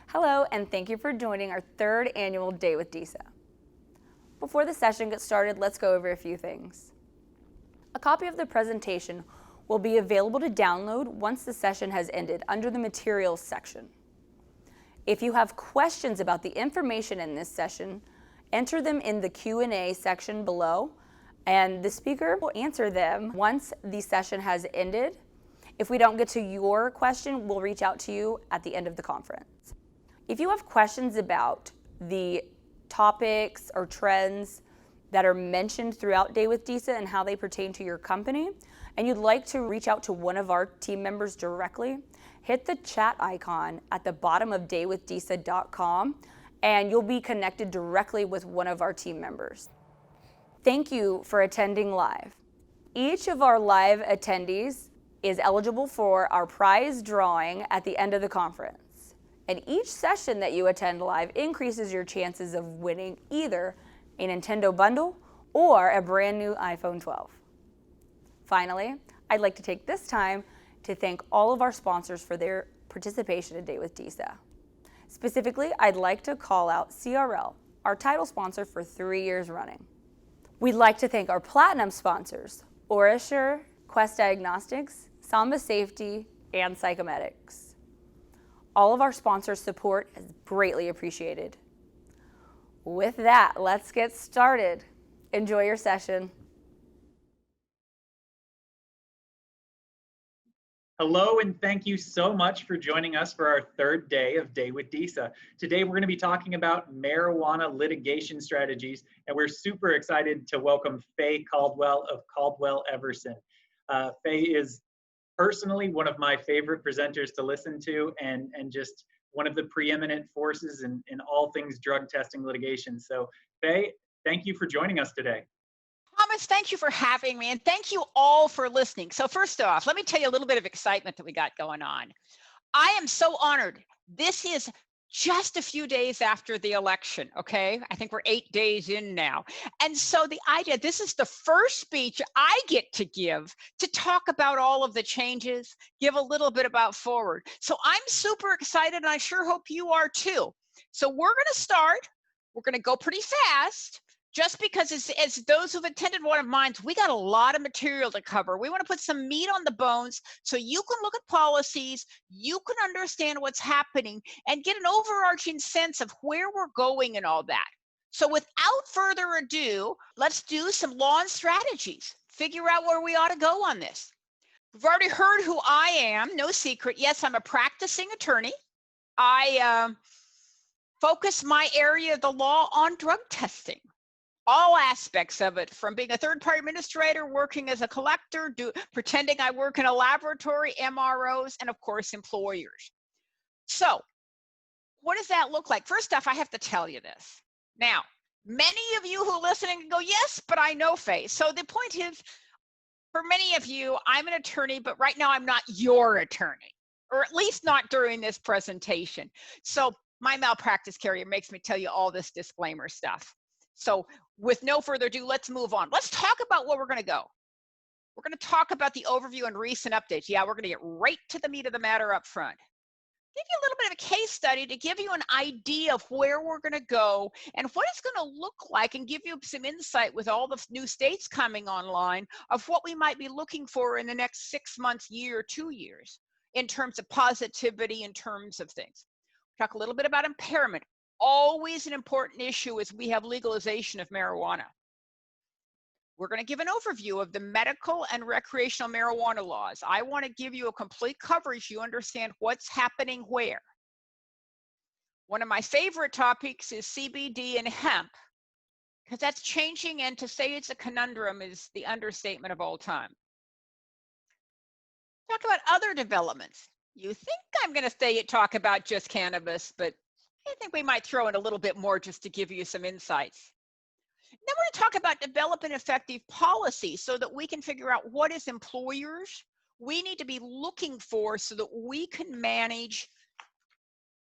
Hello, and thank you for joining our third annual Day with DISA. Before the session gets started, let's go over a few things. A copy of the presentation will be available to download once the session has ended under the Materials section. If you have questions about the information in this session, enter them in the Q&A section below, and the speaker will answer them once the session has ended. If we don't get to your question, we'll reach out to you at the end of the conference. If you have questions about the topics or trends that are mentioned throughout Day with DISA and how they pertain to your company, and you'd like to reach out to one of our team members directly, hit the chat icon at the bottom of daywithdisa.com and you'll be connected directly with one of our team members. Thank you for attending live. Each of our live attendees is eligible for our prize drawing at the end of the conference. And each session that you attend live increases your chances of winning either a Nintendo bundle or a brand new iPhone 12. Finally, I'd like to take this time to thank all of our sponsors for their participation in Day with DISA. Specifically, I'd like to call out CRL, our title sponsor for 3 years running. We'd like to thank our platinum sponsors, OraSure, Quest Diagnostics, Samba Safety, and Psychomedics. All of our sponsors' support is greatly appreciated. With that, let's get started. Enjoy your session. Hello, and thank you so much for joining us for our third day of Day with DISA. Today, we're going to be talking about marijuana litigation strategies, and we're super excited to welcome Faye Caldwell of Caldwell Everson. Faye is personally one of my favorite presenters to listen to, and just one of the preeminent forces in all things drug testing litigation. So Faye, thank you for joining us today. Thomas, thank you for having me, and thank you all for listening. So first off, let me tell you a little bit of excitement that we got going on. I am so honored. This is just a few days after the election, okay? I think we're 8 days in now. And so the idea, this is the first speech I get to give to talk about all of the changes, give a little bit about forward. So I'm super excited, and I sure hope you are too. So we're gonna start, we're gonna go pretty fast, just because as those who've attended one of mine, we got a lot of material to cover. We want to put some meat on the bones so you can look at policies, you can understand what's happening, and get an overarching sense of where we're going and all that. So without further ado, let's do some law and strategies, figure out where we ought to go on this. We've already heard who I am, no secret. Yes, I'm a practicing attorney. I focus my area of the law on drug testing. All aspects of it, from being a third-party administrator, working as a collector, pretending I work in a laboratory, MROs, and of course, employers. So what does that look like? First off, I have to tell you this. Now, many of you who are listening go, yes, but I know Faye. So the point is, for many of you, I'm an attorney, but right now I'm not your attorney, or at least not during this presentation. So my malpractice carrier makes me tell you all this disclaimer stuff. So with no further ado, let's move on. Let's talk about where we're going to go. We're going to talk about the overview and recent updates. Yeah, we're going to get right to the meat of the matter up front. Give you a little bit of a case study to give you an idea of where we're going to go and what it's going to look like, and give you some insight with all the new states coming online of what we might be looking for in the next 6 months, year, 2 years, in terms of positivity, in terms of things. We'll talk a little bit about impairment. Always an important issue as we have legalization of marijuana. We're going to give an overview of the medical and recreational marijuana laws. I want to give you a complete coverage. You understand what's happening where. One of my favorite topics is CBD and hemp, because that's changing, and to say it's a conundrum is the understatement of all time. Talk about other developments. You think I'm going to talk about just cannabis, but I think we might throw in a little bit more just to give you some insights. Then we're going to talk about developing effective policy so that we can figure out what as employers we need to be looking for so that we can manage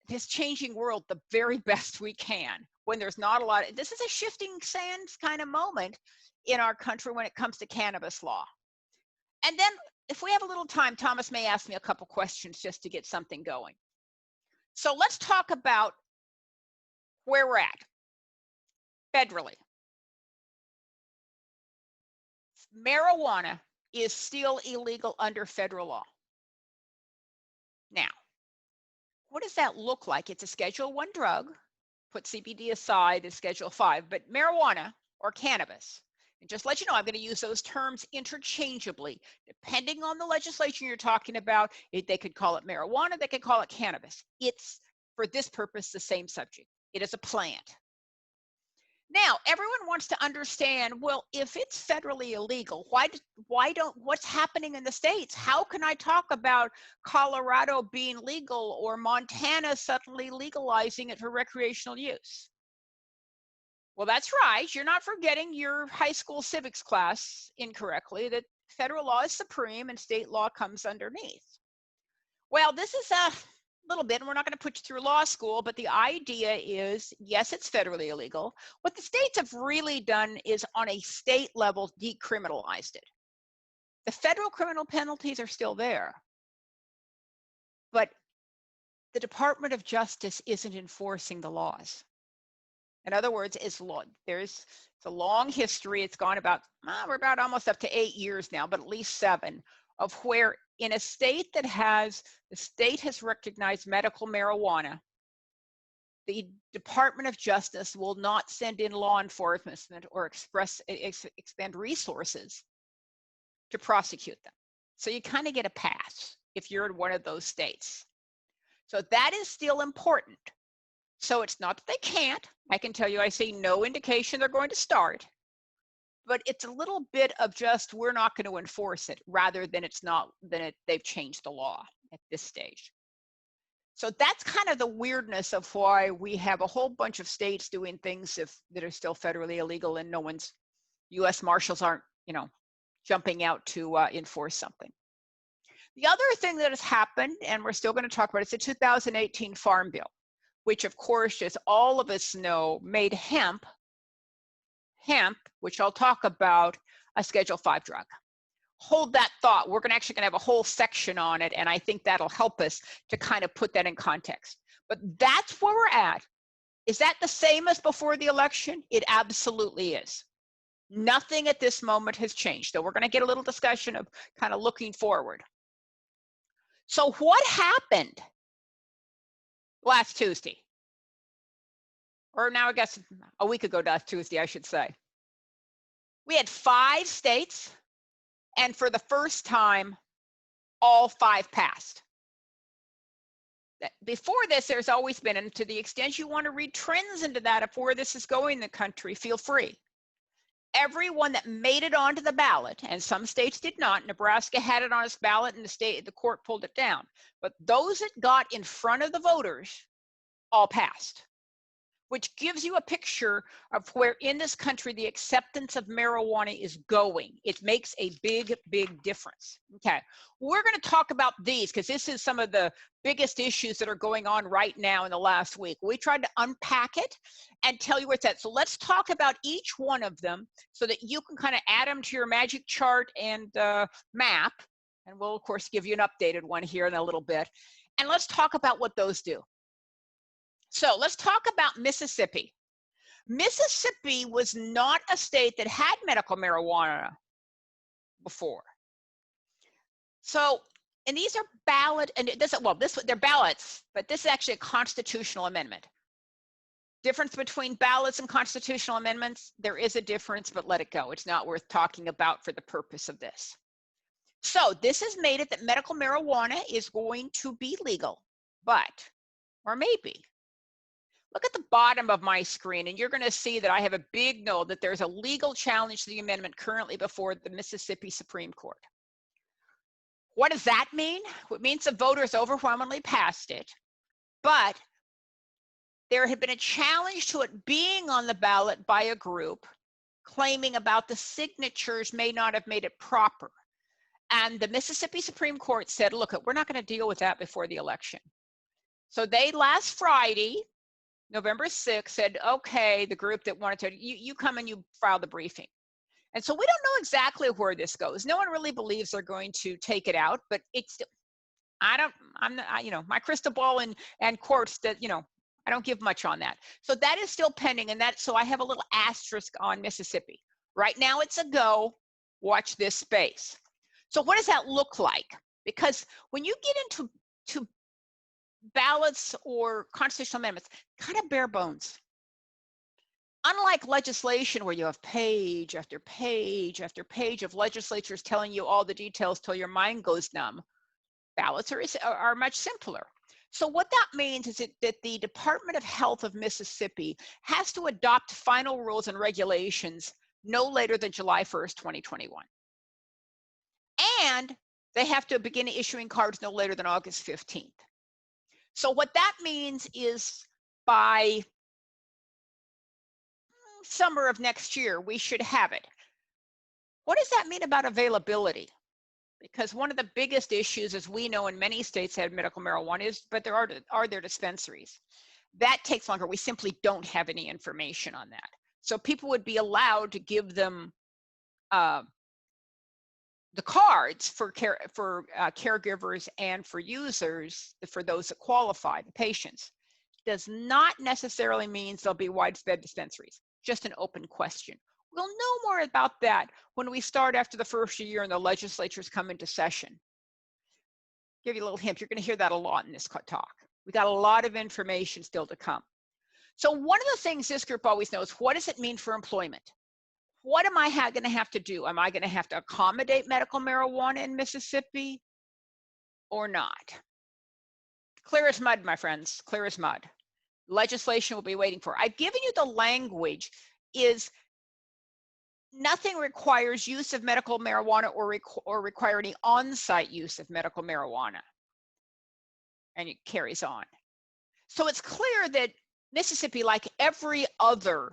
this changing world the very best we can when there's not a lot. This is a shifting sands kind of moment in our country when it comes to cannabis law. And then if we have a little time, Thomas may ask me a couple questions just to get something going. So let's talk about where we're at federally. Marijuana is still illegal under federal law. Now, what does that look like? It's a Schedule I drug. Put CBD aside as Schedule 5, but marijuana or cannabis. And just let you know, I'm going to use those terms interchangeably. Depending on the legislation you're talking about, they could call it marijuana, they could call it cannabis. It's, for this purpose, the same subject. It is a plant. Now, everyone wants to understand, well, if it's federally illegal, what's happening in the states? How can I talk about Colorado being legal or Montana suddenly legalizing it for recreational use? Well, that's right. You're not forgetting your high school civics class incorrectly, that federal law is supreme and state law comes underneath. Well, this is a little bit, and we're not going to put you through law school, but the idea is, yes, it's federally illegal. What the states have really done is on a state level decriminalized it. The federal criminal penalties are still there, but the Department of Justice isn't enforcing the laws. In other words, it's a long history. It's gone about, we're about almost up to 8 years now, but at least 7, of where in a state that the state has recognized medical marijuana, the Department of Justice will not send in law enforcement or expend resources to prosecute them. So you kind of get a pass if you're in one of those states. So that is still important. So it's not that they can't. I can tell you, I see no indication they're going to start. But it's a little bit of just, we're not going to enforce it, rather than they've changed the law at this stage. So that's kind of the weirdness of why we have a whole bunch of states doing things that are still federally illegal, and U.S. Marshals aren't, jumping out to enforce something. The other thing that has happened, and we're still going to talk about, it's the 2018 Farm Bill, which of course, as all of us know, made hemp, which I'll talk about, a Schedule 5 drug. Hold that thought. We're actually going to have a whole section on it, and I think that'll help us to kind of put that in context. But that's where we're at. Is that the same as before the election? It absolutely is. Nothing at this moment has changed. So we're going to get a little discussion of kind of looking forward. So what happened last Tuesday? Or now I guess a week ago last Tuesday, I should say. We had 5 states, and for the first time, all 5 passed. Before this, there's always been, and to the extent you want to read trends into that of where this is going in the country, feel free. Everyone that made it onto the ballot, and some states did not, Nebraska had it on its ballot and the court pulled it down, but those that got in front of the voters all passed, which gives you a picture of where in this country the acceptance of marijuana is going. It makes a big, big difference. Okay, we're going to talk about these because this is some of the biggest issues that are going on right now in the last week. We tried to unpack it and tell you where it's at. So let's talk about each one of them so that you can kind of add them to your magic chart and map. And we'll, of course, give you an updated one here in a little bit. And let's talk about what those do. So let's talk about Mississippi. Mississippi was not a state that had medical marijuana before. So, and these are ballot, and they're ballots, but this is actually a constitutional amendment. Difference between ballots and constitutional amendments, there is a difference, but let it go. It's not worth talking about for the purpose of this. So this has made it that medical marijuana is going to be legal, or maybe. Look at the bottom of my screen, and you're going to see that I have a big note that there's a legal challenge to the amendment currently before the Mississippi Supreme Court. What does that mean? It means the voters overwhelmingly passed it, but there had been a challenge to it being on the ballot by a group claiming about the signatures may not have made it proper. And the Mississippi Supreme Court said, look, we're not going to deal with that before the election. So they last Friday, November 6th, said, okay, the group that wanted to, you come and you file the briefing. And so we don't know exactly where this goes. No one really believes they're going to take it out, but my crystal ball and quartz that, I don't give much on that. So that is still pending, and so I have a little asterisk on Mississippi. Right now it's a go. Watch this space. So what does that look like? Because when you get into ballots or constitutional amendments, kind of bare bones. Unlike legislation where you have page after page after page of legislatures telling you all the details till your mind goes numb, ballots are much simpler. So what that means is that the Department of Health of Mississippi has to adopt final rules and regulations no later than July 1st, 2021. And they have to begin issuing cards no later than August 15th. So what that means is by summer of next year, we should have it. What does that mean about availability? Because one of the biggest issues, as we know in many states that have medical marijuana, is, but there are there dispensaries. That takes longer. We simply don't have any information on that. So people would be allowed to give them the cards for caregivers and for users, for those that qualify, the patients. Does not necessarily mean there'll be widespread dispensaries. Just an open question. We'll know more about that when we start after the first year and the legislatures come into session. Give you a little hint, you're going to hear that a lot in this talk. We got a lot of information still to come. So one of the things this group always knows, what does it mean for employment? What am I going to have to do? Am I going to have to accommodate medical marijuana in Mississippi or not? Clear as mud, my friends, clear as mud. Legislation will be waiting for. I've given you the language is nothing requires use of medical marijuana or require any on-site use of medical marijuana. And it carries on. So it's clear that Mississippi, like every other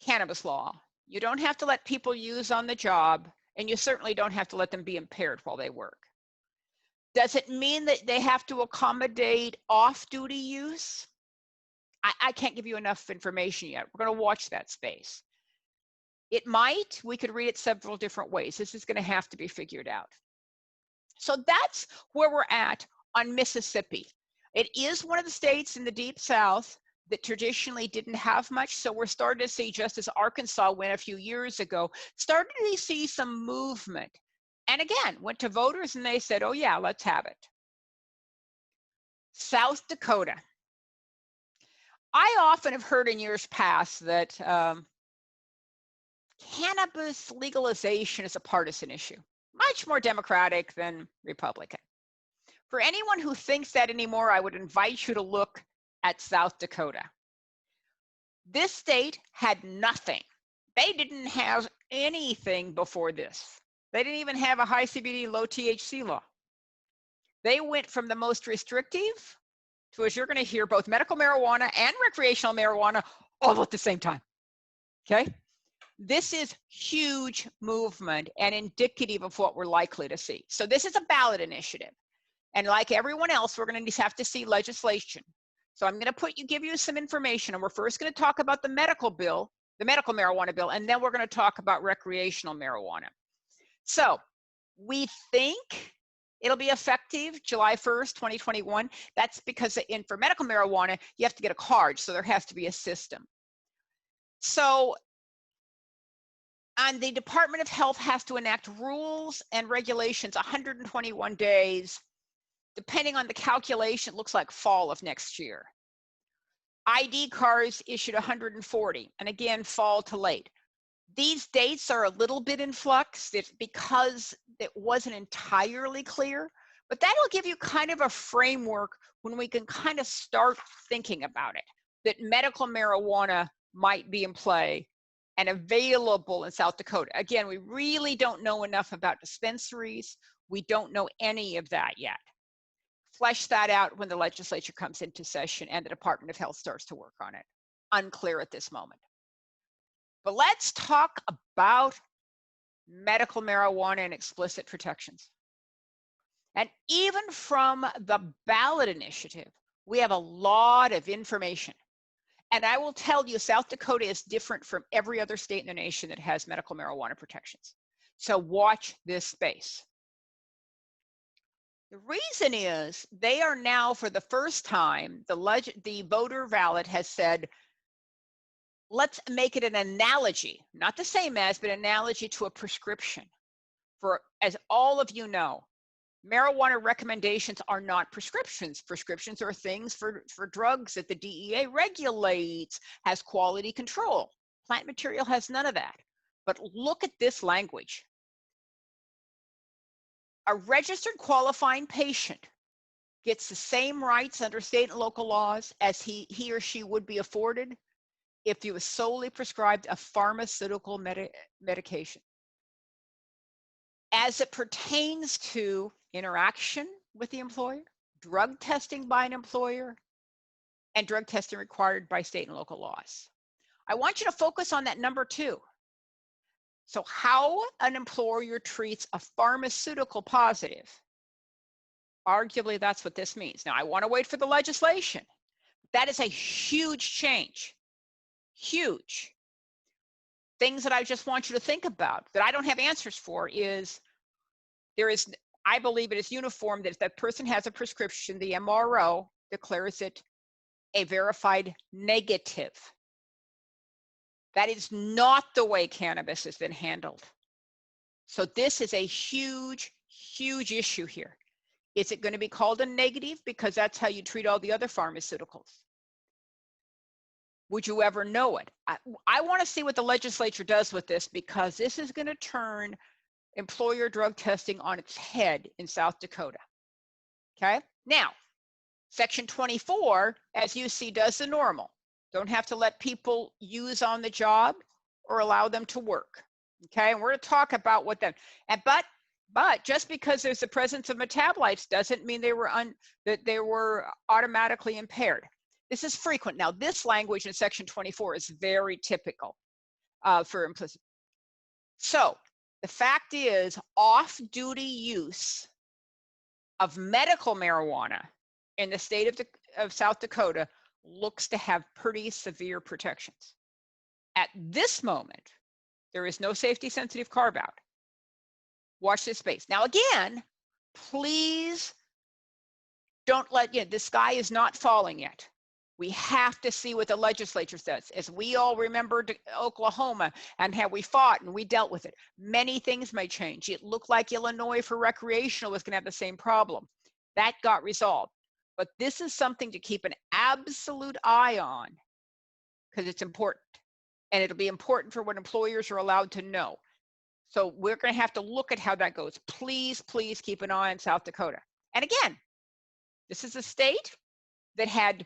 cannabis law, you don't have to let people use on the job, and you certainly don't have to let them be impaired while they work. Does it mean that they have to accommodate off-duty use? I can't give you enough information yet. We're going to watch that space. It might. We could read it several different ways. This is going to have to be figured out. So that's where we're at on Mississippi. It is one of the states in the Deep South that traditionally didn't have much. So we're starting to see, just as Arkansas went a few years ago, starting to see some movement. And again, went to voters and they said, oh yeah, let's have it. South Dakota. I often have heard in years past that cannabis legalization is a partisan issue, much more Democratic than Republican. For anyone who thinks that anymore, I would invite you to look at South Dakota. This state had nothing. They didn't have anything before this. They didn't even have a high CBD, low THC law. They went from the most restrictive to, as you're going to hear, both medical marijuana and recreational marijuana all at the same time. Okay? This is huge movement and indicative of what we're likely to see. So this is a ballot initiative. And like everyone else, we're going to have to see legislation. So I'm going to give you some information, and we're first going to talk about the medical bill, the medical marijuana bill, and then we're going to talk about recreational marijuana. So we think it'll be effective July 1st, 2021. That's because for medical marijuana, you have to get a card, so there has to be a system. So, and the Department of Health has to enact rules and regulations 121 days. Depending on the calculation, it looks like fall of next year. ID cards issued 140, and again, fall to late. These dates are a little bit in flux because it wasn't entirely clear, but that'll give you kind of a framework when we can kind of start thinking about it, that medical marijuana might be in play and available in South Dakota. Again, we really don't know enough about dispensaries. We don't know any of that yet. Flesh that out when the legislature comes into session and the Department of Health starts to work on it. Unclear at this moment. But let's talk about medical marijuana and explicit protections. And even from the ballot initiative, we have a lot of information. And I will tell you, South Dakota is different from every other state in the nation that has medical marijuana protections. So watch this space. The reason is they are now, for the first time, the voter ballot has said, let's make it an analogy, not the same as, but analogy to a prescription. For, as all of you know, marijuana recommendations are not prescriptions. Prescriptions are things for drugs that the DEA regulates, has quality control. Plant material has none of that. But look at this language. A registered qualifying patient gets the same rights under state and local laws as he or she would be afforded if he was solely prescribed a pharmaceutical medication. As it pertains to interaction with the employer, drug testing by an employer, and drug testing required by state and local laws. I want you to focus on that number 2. So how an employer treats a pharmaceutical positive, arguably that's what this means. Now I want to wait for the legislation. That is a huge change, huge. Things that I just want you to think about that I don't have answers for is, I believe it is uniform that if that person has a prescription, the MRO declares it a verified negative. That is not the way cannabis has been handled. So this is a huge, huge issue here. Is it going to be called a negative because that's how you treat all the other pharmaceuticals? Would you ever know it? I want to see what the legislature does with this, because this is going to turn employer drug testing on its head in South Dakota. Okay, now Section 24, as you see, does the normal. Don't have to let people use on the job or allow them to work. Okay, and we're going to talk about what that. But just because there's the presence of metabolites doesn't mean that they were automatically impaired. This is frequent. Now, this language in Section 24 is very typical for implicit. So the fact is, off-duty use of medical marijuana in the state of South Dakota looks to have pretty severe protections. At this moment, there is no safety-sensitive carve-out. Watch this space. Now, again, please don't the sky is not falling yet. We have to see what the legislature says. As we all remember Oklahoma and how we fought and we dealt with it, many things may change. It looked like Illinois for recreational was going to have the same problem. That got resolved. But this is something to keep an absolute eye on, because it's important. And it'll be important for what employers are allowed to know. So we're going to have to look at how that goes. Please, please keep an eye on South Dakota. And again, this is a state that had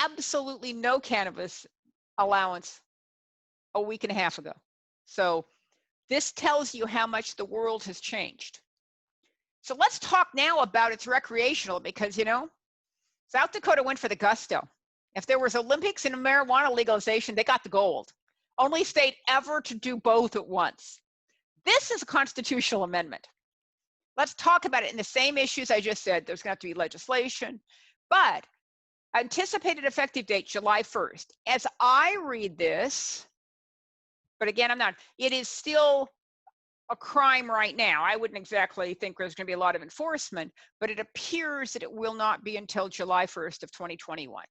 absolutely no cannabis allowance a week and a half ago. So this tells you how much the world has changed. So let's talk now about its recreational, because, South Dakota went for the gusto. If there was Olympics in marijuana legalization, they got the gold. Only state ever to do both at once. This is a constitutional amendment. Let's talk about it in the same issues I just said. There's going to have to be legislation, but anticipated effective date, July 1st. As I read this, but again, it is still a crime right now. I wouldn't exactly think there's going to be a lot of enforcement, but it appears that it will not be until July 1st of 2021.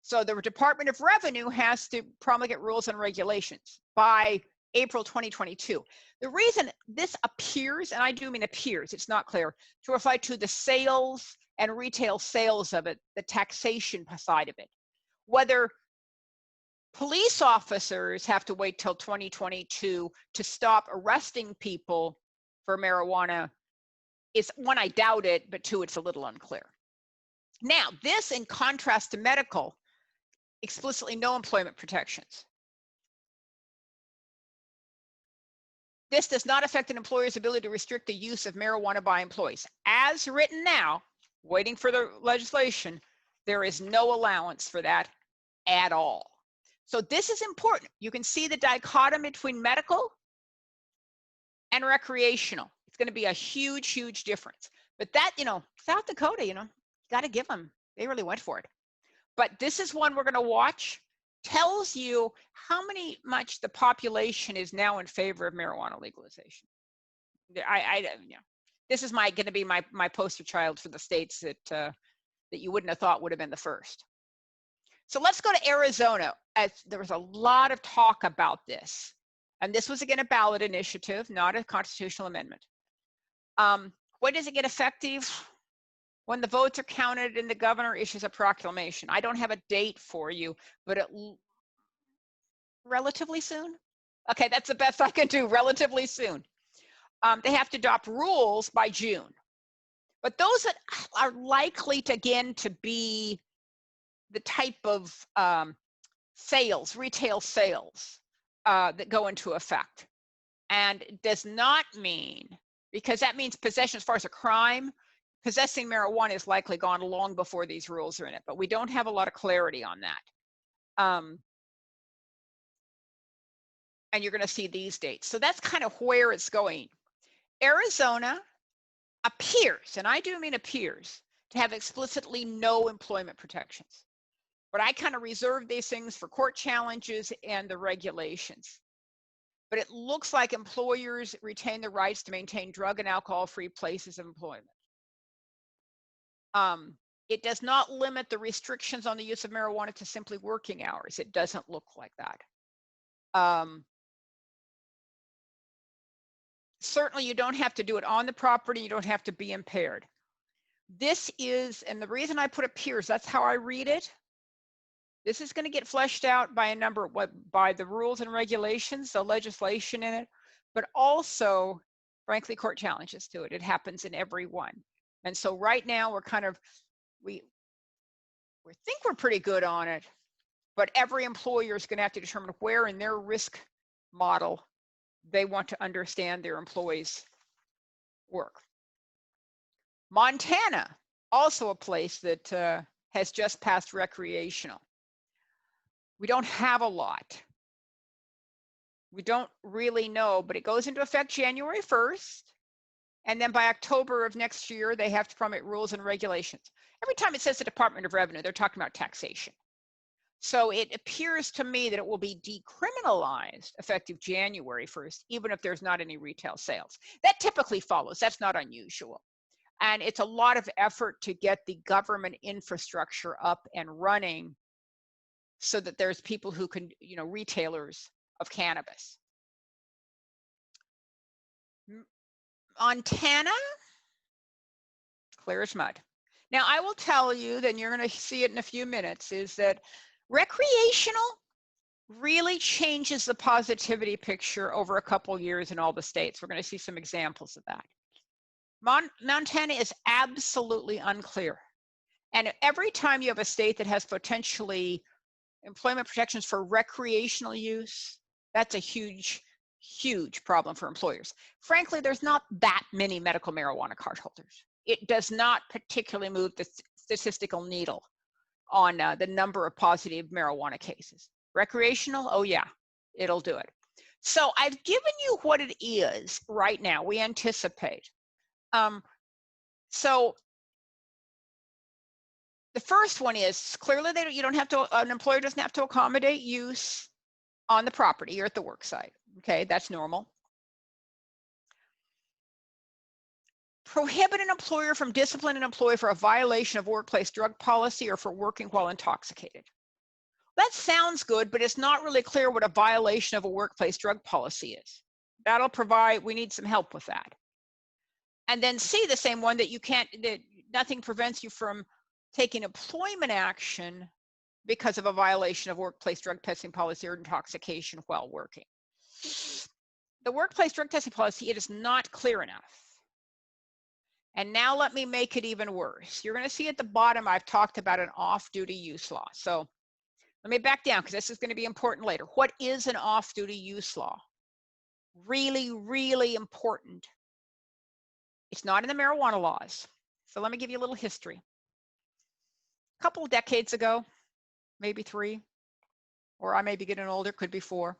So the Department of Revenue has to promulgate rules and regulations by April 2022. The reason this appears, and I do mean appears, it's not clear, to refer to the sales and retail sales of it, the taxation side of it. Whether police officers have to wait till 2022 to stop arresting people for marijuana is, one, I doubt it, but two, it's a little unclear. Now, this, in contrast to medical, explicitly no employment protections. This does not affect an employer's ability to restrict the use of marijuana by employees. As written now, waiting for the legislation, there is no allowance for that at all. So this is important. You can see the dichotomy between medical and recreational. It's going to be a huge, huge difference. But that, South Dakota, got to give them, they really went for it. But this is one we're going to watch. Tells you how much the population is now in favor of marijuana legalization. this is going to be my poster child for the states that you wouldn't have thought would have been the first. So let's go to Arizona. As there was a lot of talk about this, and this was again a ballot initiative, not a constitutional amendment. When does it get effective? When the votes are counted and the governor issues a proclamation. I don't have a date for you, but relatively soon. Okay, that's the best I can do, relatively soon. They have to adopt rules by June. But those that are likely to, again, to be the type of sales, retail sales that go into effect. And it does not mean, because that means possession as far as a crime, possessing marijuana is likely gone long before these rules are in it, but we don't have a lot of clarity on that. And you're going to see these dates. So that's kind of where it's going. Arizona appears, and I do mean appears, to have explicitly no employment protections. But I kind of reserve these things for court challenges and the regulations. But it looks like employers retain the rights to maintain drug and alcohol-free places of employment. It does not limit the restrictions on the use of marijuana to simply working hours. It doesn't look like that. Certainly you don't have to do it on the property. You don't have to be impaired. This is, and the reason I put appears, that's how I read it. This is going to get fleshed out by by the rules and regulations, the legislation in it, but also, frankly, court challenges to it. It happens in every one. And so right now we're kind of, we think we're pretty good on it, but every employer is going to have to determine where in their risk model they want to understand their employees' work. Montana, also a place that has just passed recreational. We don't have a lot. We don't really know, but it goes into effect January 1st. And then by October of next year, they have to promulgate rules and regulations. Every time it says the Department of Revenue, they're talking about taxation. So it appears to me that it will be decriminalized effective January 1st, even if there's not any retail sales. That typically follows. That's not unusual. And it's a lot of effort to get the government infrastructure up and running so that there's people who can, retailers of cannabis. Montana, clear as mud. Now, I will tell you, then you're going to see it in a few minutes, is that recreational really changes the positivity picture over a couple years in all the states. We're going to see some examples of that. Montana is absolutely unclear. And every time you have a state that has potentially employment protections for recreational use, that's a huge, huge problem for employers. Frankly, there's not that many medical marijuana card holders. It does not particularly move the statistical needle on the number of positive marijuana cases. Recreational, oh yeah, it'll do it. So I've given you what it is right now, we anticipate. So the first one is clearly you don't have to, an employer doesn't have to accommodate use on the property or at the work site. Okay, that's normal. Prohibit an employer from disciplining an employee for a violation of workplace drug policy or for working while intoxicated. That sounds good, but it's not really clear what a violation of a workplace drug policy is. That'll provide, we need some help with that. And then C, the same one, that that nothing prevents you from taking employment action because of a violation of workplace drug testing policy or intoxication while working. The workplace drug testing policy, it is not clear enough. And now let me make it even worse. You're going to see at the bottom, I've talked about an off-duty use law. So let me back down because this is going to be important later. What is an off-duty use law? Really, really important. It's not in the marijuana laws. So let me give you a little history. A couple of decades ago, maybe 3, or I may be getting older, could be 4.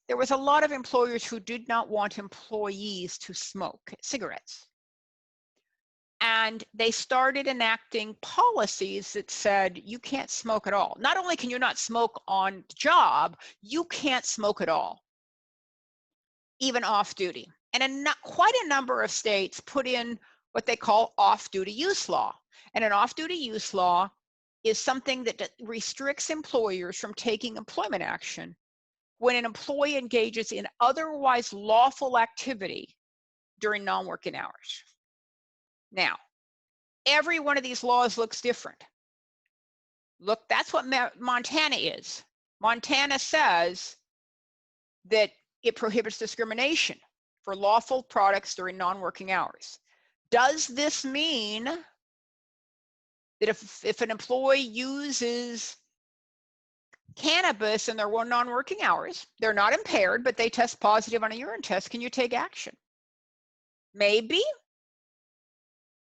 There was a lot of employers who did not want employees to smoke cigarettes. And they started enacting policies that said, you can't smoke at all. Not only can you not smoke on the job, you can't smoke at all, even off duty. And quite a number of states put in what they call off-duty use law. And an off-duty use law is something that restricts employers from taking employment action when an employee engages in otherwise lawful activity during non-working hours. Now, every one of these laws looks different. Look, that's what Montana is. Montana says that it prohibits discrimination for lawful products during non-working hours. Does this mean that if an employee uses cannabis in their non-working hours, they're not impaired, but they test positive on a urine test, can you take action? Maybe,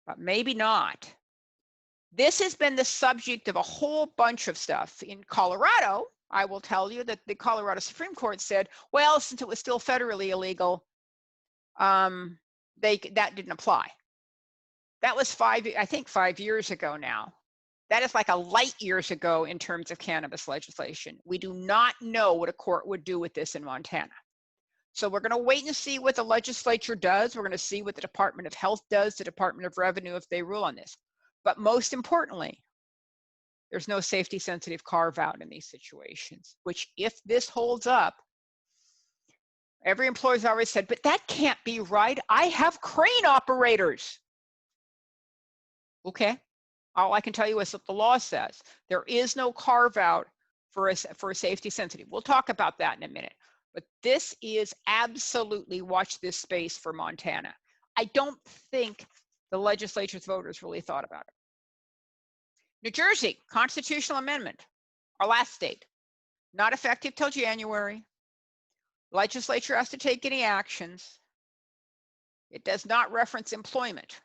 but maybe not. This has been the subject of a whole bunch of stuff. In Colorado, I will tell you that the Colorado Supreme Court said, well, since it was still federally illegal, that didn't apply. That was 5 years ago now. That is like a light years ago in terms of cannabis legislation. We do not know what a court would do with this in Montana. So we're going to wait and see what the legislature does. We're going to see what the Department of Health does, the Department of Revenue, if they rule on this. But most importantly, there's no safety sensitive carve out in these situations, which if this holds up, every employer's always said, but that can't be right. I have crane operators. Okay, all I can tell you is what the law says. There is no carve out for a safety sensitive. We'll talk about that in a minute. But this is absolutely, watch this space for Montana. I don't think the legislature's voters really thought about it. New Jersey, constitutional amendment, our last state, not effective till January. Legislature has to take any actions. It does not reference employment.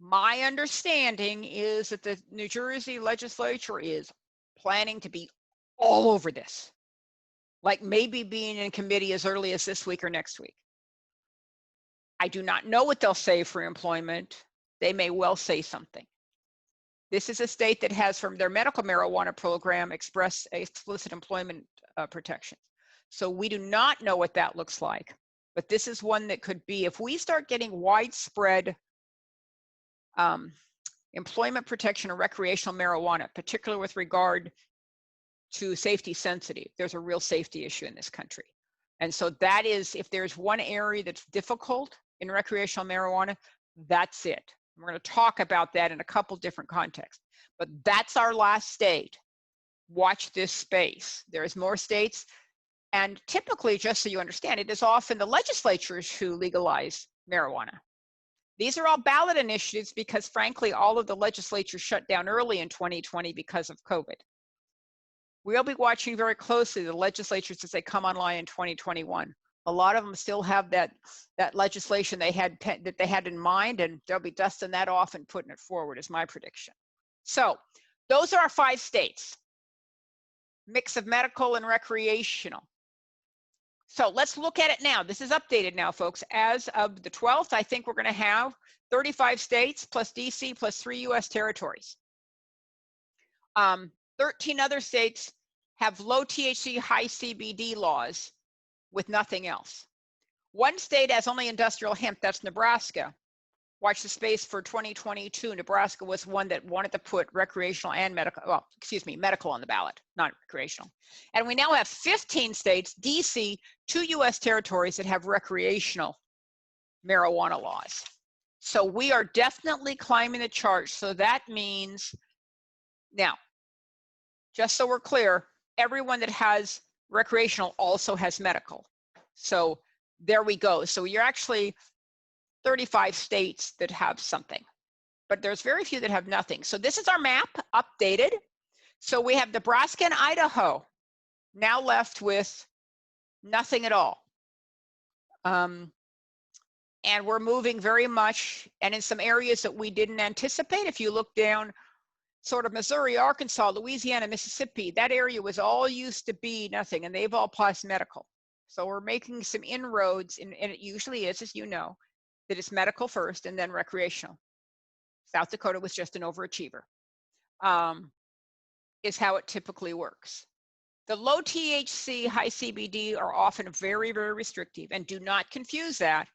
My understanding is that the New Jersey legislature is planning to be all over this, like maybe being in committee as early as this week or next week. I do not know what they'll say for employment. They may well say something. This is a state that has, from their medical marijuana program, explicit employment protections. So we do not know what that looks like, but this is one that could be, if we start getting widespread employment protection of recreational marijuana, particularly with regard to safety sensitive, there's a real safety issue in this country. And so that is, if there's one area that's difficult in recreational marijuana, that's it. We're going to talk about that in a couple different contexts, but that's our last state. Watch this space. There's more states, and typically, just so you understand, it is often the legislatures who legalize marijuana. These are all ballot initiatives because, frankly, all of the legislatures shut down early in 2020 because of COVID. We'll be watching very closely the legislatures as they come online in 2021. A lot of them still have that legislation that they had in mind, and they'll be dusting that off and putting it forward, is my prediction. So those are our 5 states, mix of medical and recreational. So let's look at it now. This is updated now, folks. As of the 12th, I think we're going to have 35 states plus DC plus 3 US territories. 13 other states have low THC, high CBD laws with nothing else. One state has only industrial hemp, that's Nebraska. Watch the space for 2022. Nebraska was one that wanted to put recreational and medical, well, excuse me, medical on the ballot, not recreational. And we now have 15 states, DC, 2 US territories that have recreational marijuana laws. So we are definitely climbing the chart. So that means, now, just so we're clear, everyone that has recreational also has medical. So there we go. So you're actually 35 states that have something, but there's very few that have nothing. So this is our map updated. So we have Nebraska and Idaho now left with nothing at all. And we're moving very much, and in some areas that we didn't anticipate. If you look down sort of Missouri, Arkansas, Louisiana, Mississippi, that area was all used to be nothing, and they've all passed medical. So we're making some inroads, and it usually is, as you know, that it's medical first and then recreational. South Dakota was just an overachiever, is how it typically works. The low THC, high CBD are often very, very restrictive, and do not confuse that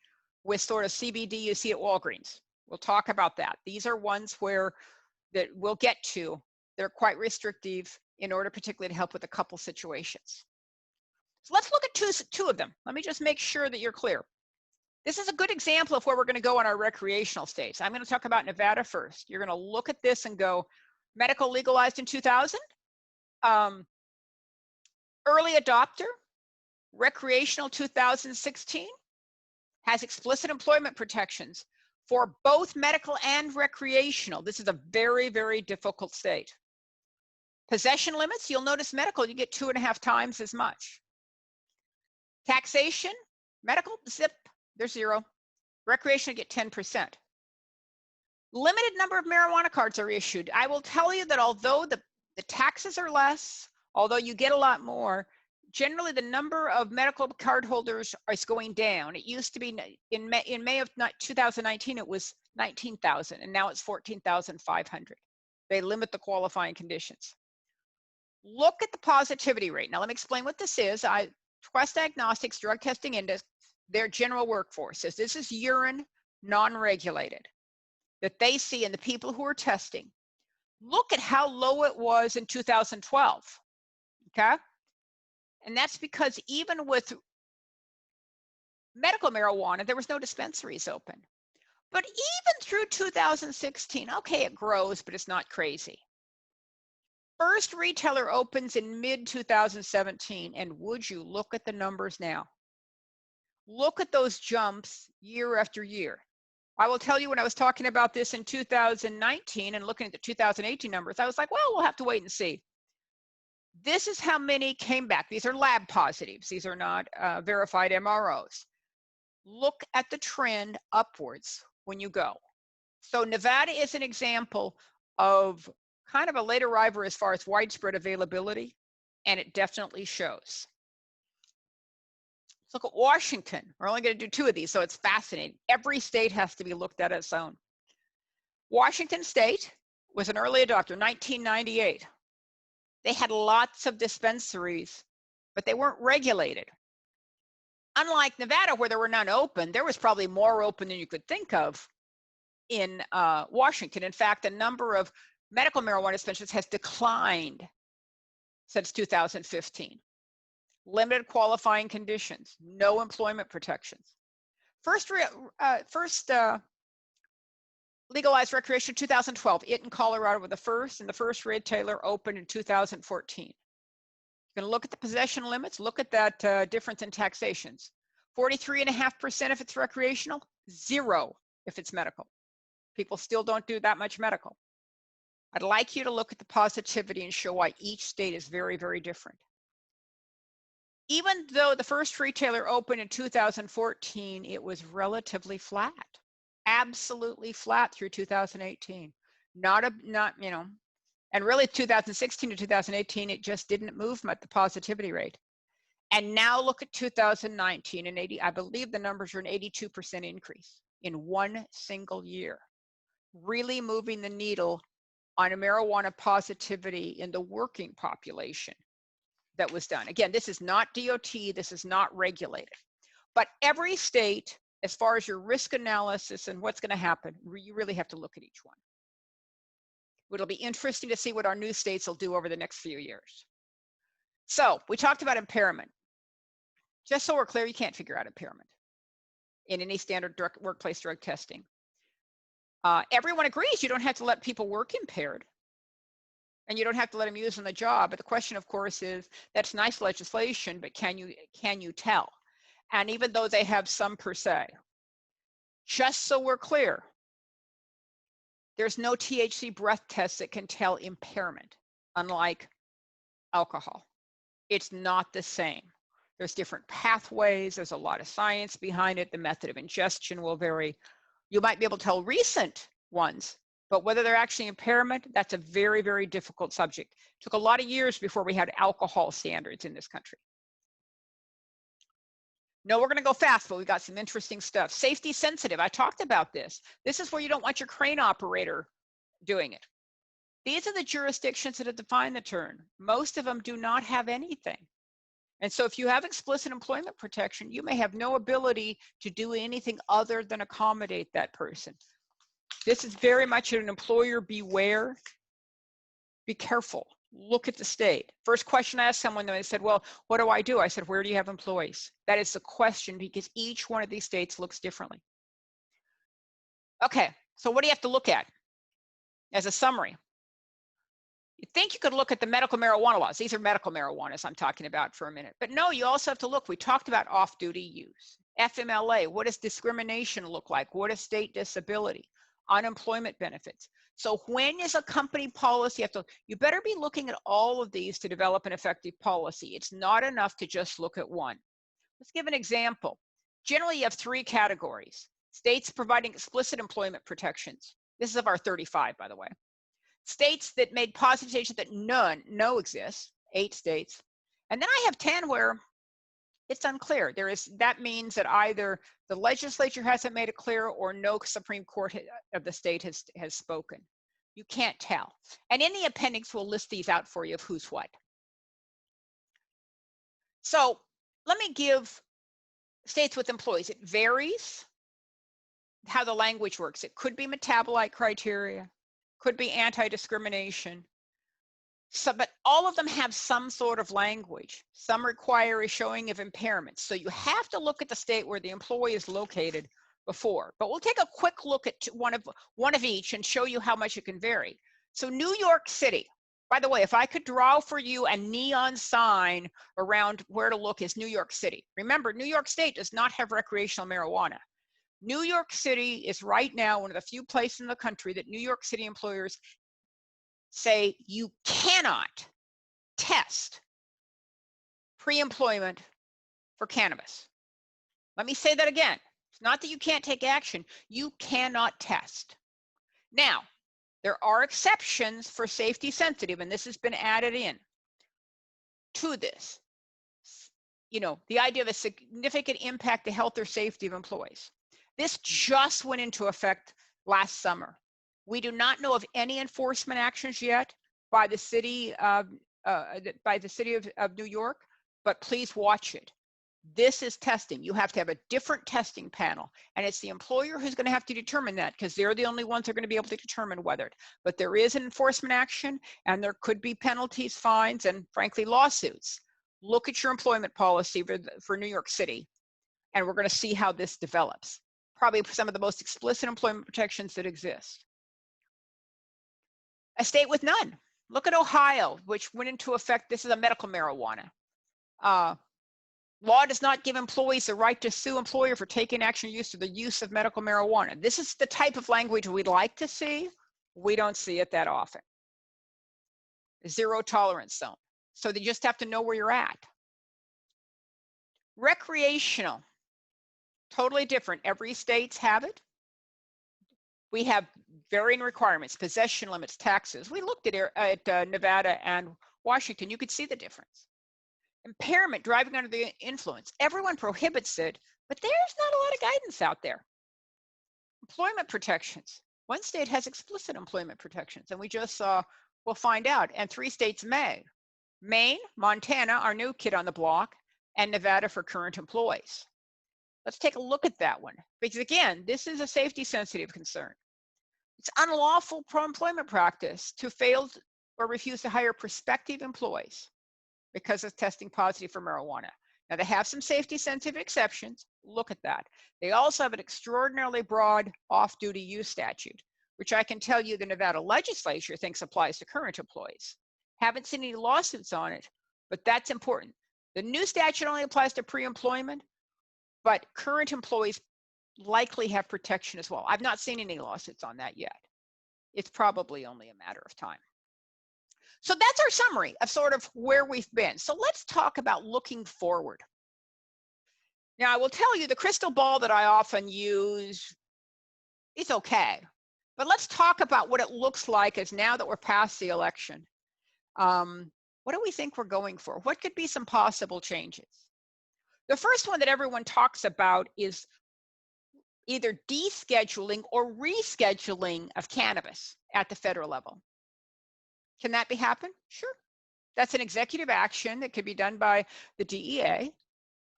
with sort of CBD you see at Walgreens. We'll talk about that. These are ones where that we'll get to. They're quite restrictive in order particularly to help with a couple situations. So let's look at two of them. Let me just make sure that you're clear. This is a good example of where we're going to go in our recreational states. I'm going to talk about Nevada first. You're going to look at this and go, medical legalized in 2000, early adopter, recreational 2016, has explicit employment protections for both medical and recreational. This is a very, very difficult state. Possession limits, you'll notice medical, you get 2.5 times as much. Taxation, medical, zip, they're 0. Recreational, get 10%. Limited number of marijuana cards are issued. I will tell you that although the taxes are less, although you get a lot more, generally the number of medical card holders is going down. It used to be in May of 2019, it was 19,000, and now it's 14,500. They limit the qualifying conditions. Look at the positivity rate. Now let me explain what this is. Quest Diagnostics Drug Testing Index, their general workforce says this is urine non-regulated that they see in the people who are testing. Look at how low it was in 2012, okay? And that's because even with medical marijuana, there was no dispensaries open. But even through 2016, okay, it grows, but it's not crazy. First retailer opens in mid-2017, and would you look at the numbers now? Look at those jumps year after year. I will tell you, when I was talking about this in 2019 and looking at the 2018 numbers, I was like, well, we'll have to wait and see. This is how many came back. These are lab positives. These are not verified MROs. Look at the trend upwards when you go. So Nevada is an example of kind of a late arriver as far as widespread availability, and it definitely shows. Let's look at Washington. We're only going to do 2 of these, so it's fascinating. Every state has to be looked at its own. Washington State was an early adopter, 1998. They had lots of dispensaries, but they weren't regulated. Unlike Nevada, where there were none open, there was probably more open than you could think of in Washington. In fact, the number of medical marijuana dispensaries has declined since 2015. Limited qualifying conditions, no employment protections. First legalized recreation 2012. It in Colorado were the first, and the first retailer opened in 2014. You're going to look at the possession limits, look at that difference in taxations. 43.5% if it's recreational, 0 if it's medical. People still don't do that much medical. I'd like you to look at the positivity and show why each state is very, very different. Even though the first retailer opened in 2014, it was relatively flat, absolutely flat through 2018. And really 2016 to 2018, it just didn't move much, the positivity rate. And now look at 2019, and I believe the numbers are an 82% increase in one single year, really moving the needle on a marijuana positivity in the working population that was done. Again, this is not DOT, this is not regulated. But every state, as far as your risk analysis and what's going to happen, you really have to look at each one. It'll be interesting to see what our new states will do over the next few years. So we talked about impairment. Just so we're clear, you can't figure out impairment in any standard workplace drug testing. Everyone agrees you don't have to let people work impaired, and you don't have to let them use on the job. But the question, of course, is that's nice legislation, but can you tell? And even though they have some per se, just so we're clear, there's no THC breath test that can tell impairment, unlike alcohol. It's not the same. There's different pathways. There's a lot of science behind it. The method of ingestion will vary. You might be able to tell recent ones, but whether they're actually impairment, that's a very, very difficult subject. It took a lot of years before we had alcohol standards in this country. No, we're going to go fast, but we've got some interesting stuff. Safety sensitive. I talked about this. This is where you don't want your crane operator doing it. These are the jurisdictions that have defined the term. Most of them do not have anything. And so if you have explicit employment protection, you may have no ability to do anything other than accommodate that person. This is very much an employer beware. Be careful. Look at the state. First question I asked someone, they said, well, what do I do? I said, where do you have employees? That is the question, because each one of these states looks differently. Okay, so what do you have to look at as a summary? You think you could look at the medical marijuana laws. These are medical marijuanas I'm talking about for a minute. But no, you also have to look. We talked about off-duty use. FMLA, what does discrimination look like? What is state disability? Unemployment benefits. So when is a company policy, you better be looking at all of these to develop an effective policy. It's not enough to just look at one. Let's give an example. Generally, you have three categories. States providing explicit employment protections. This is of our 35, by the way. States that made positive statements that no exists, 8 states. And then I have 10 where it's unclear. That means that either the legislature hasn't made it clear or no Supreme Court of the state has spoken. You can't tell. And in the appendix, we'll list these out for you of who's what. So let me give states with employees. It varies how the language works. It could be metabolite criteria, could be anti-discrimination. So, but all of them have some sort of language. Some require a showing of impairments. So you have to look at the state where the employee is located before. But we'll take a quick look at one of each and show you how much it can vary. So New York City. By the way, if I could draw for you a neon sign around where to look is New York City. Remember, New York State does not have recreational marijuana. New York City is right now one of the few places in the country that New York City employers say you cannot test pre-employment for cannabis. Let me say that again. It's not that you can't take action. You cannot test. Now, there are exceptions for safety sensitive, and this has been added in to this. You know, the idea of a significant impact to health or safety of employees. This just went into effect last summer. We do not know of any enforcement actions yet by the city of New York, but please watch it. This is testing. You have to have a different testing panel, and it's the employer who's going to have to determine that, because they're the only ones who are going to be able to determine whether it. But there is an enforcement action, and there could be penalties, fines, and frankly, lawsuits. Look at your employment policy for New York City, and we're going to see how this develops. Probably some of the most explicit employment protections that exist. A state with none. Look at Ohio, which went into effect. This is a medical marijuana. Law does not give employees the right to sue employer for taking action or use of the use of medical marijuana. This is the type of language we'd like to see. We don't see it that often. Zero tolerance zone. So they just have to know where you're at. Recreational. Totally different. Every state's have it. We have varying requirements, possession limits, taxes. We looked at Nevada and Washington. You could see the difference. Impairment, driving under the influence. Everyone prohibits it, but there's not a lot of guidance out there. Employment protections. One state has explicit employment protections, and we just saw, we'll find out, and 3 states may. Maine, Montana, our new kid on the block, and Nevada for current employees. Let's take a look at that one, because again, this is a safety sensitive concern. It's unlawful pro-employment practice to fail or refuse to hire prospective employees because of testing positive for marijuana. Now they have some safety sensitive exceptions. Look at that. They also have an extraordinarily broad off-duty use statute, which I can tell you the Nevada legislature thinks applies to current employees. Haven't seen any lawsuits on it, but that's important. The new statute only applies to pre-employment, but current employees likely have protection as well. I've not seen any lawsuits on that yet. It's probably only a matter of time. So that's our summary of sort of where we've been. So let's talk about looking forward. Now, I will tell you the crystal ball that I often use is okay, but let's talk about what it looks like as now that we're past the election. What do we think we're going for? What could be some possible changes? The first one that everyone talks about is either descheduling or rescheduling of cannabis at the federal level. Can that be happen? Sure. That's an executive action that could be done by the DEA.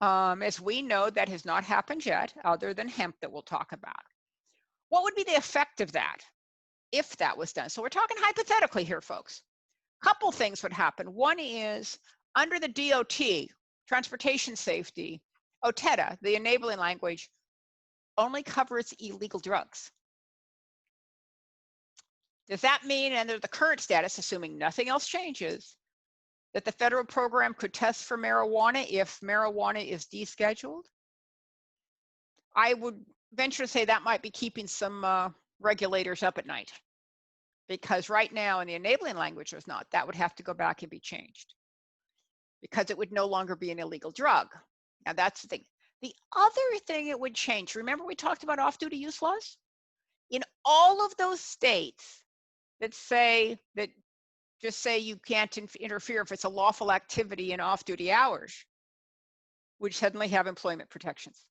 As we know, that has not happened yet, other than hemp that we'll talk about. What would be the effect of that if that was done? So we're talking hypothetically here, folks. Couple things would happen. One is under the DOT, transportation safety, OTEDA, the enabling language, only covers illegal drugs. Does that mean, under the current status, assuming nothing else changes, that the federal program could test for marijuana if marijuana is descheduled? I would venture to say that might be keeping some regulators up at night, because right now in the enabling language there's not. That would have to go back and be changed because it would no longer be an illegal drug. Now that's the thing. The other thing it would change, remember we talked about off-duty use laws? In all of those states that just say you can't interfere if it's a lawful activity in off-duty hours, would suddenly have employment protections,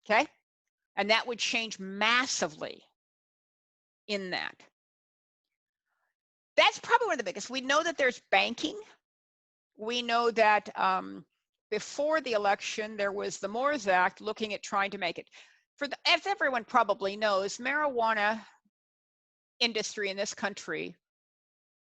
okay? And that would change massively in that. That's probably one of the biggest. We know that there's banking. We know that before the election, there was the Moores Act looking at trying to make it. As everyone probably knows, marijuana industry in this country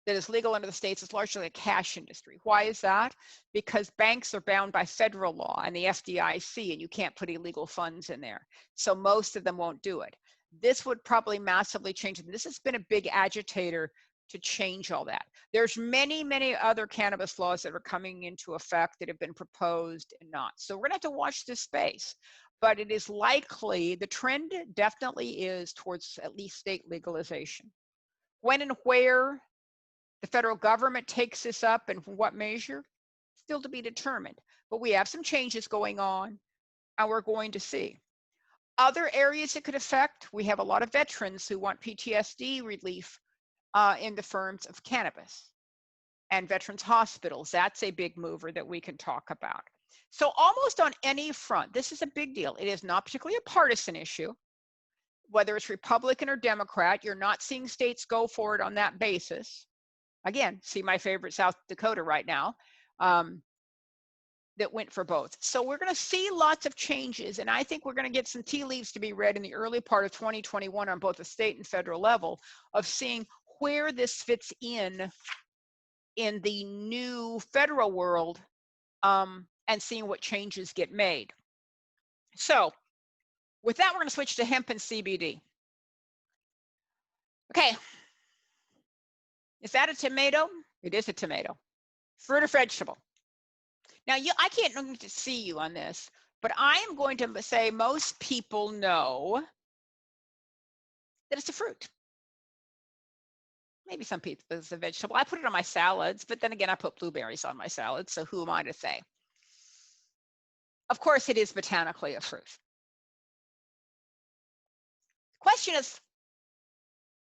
that is legal under the states is largely a cash industry. Why is that? Because banks are bound by federal law and the FDIC, and you can't put illegal funds in there. So most of them won't do it. This would probably massively change. And this has been a big agitator to change all that. There's many, many other cannabis laws that are coming into effect that have been proposed and not. So we're gonna have to watch this space. But it is likely, the trend definitely is towards at least state legalization. When and where the federal government takes this up and for what measure, still to be determined. But we have some changes going on and we're going to see. Other areas it could affect, we have a lot of veterans who want PTSD relief in the terms of cannabis and veterans hospitals. That's a big mover that we can talk about. So almost on any front, this is a big deal. It is not particularly a partisan issue. Whether it's Republican or Democrat, you're not seeing states go for it on that basis. Again, see my favorite South Dakota right now, that went for both. So we're going to see lots of changes, and I think we're going to get some tea leaves to be read in the early part of 2021 on both the state and federal level of seeing where this fits in the new federal world, and seeing what changes get made. So with that, we're going to switch to hemp and CBD. Okay. Is that a tomato? It is a tomato. Fruit or vegetable? Now, I can't see you on this, but I am going to say most people know that it's a fruit. Maybe some people it's a vegetable. I put it on my salads, but then again, I put blueberries on my salads, so who am I to say? Of course, it is botanically a fruit. The question is,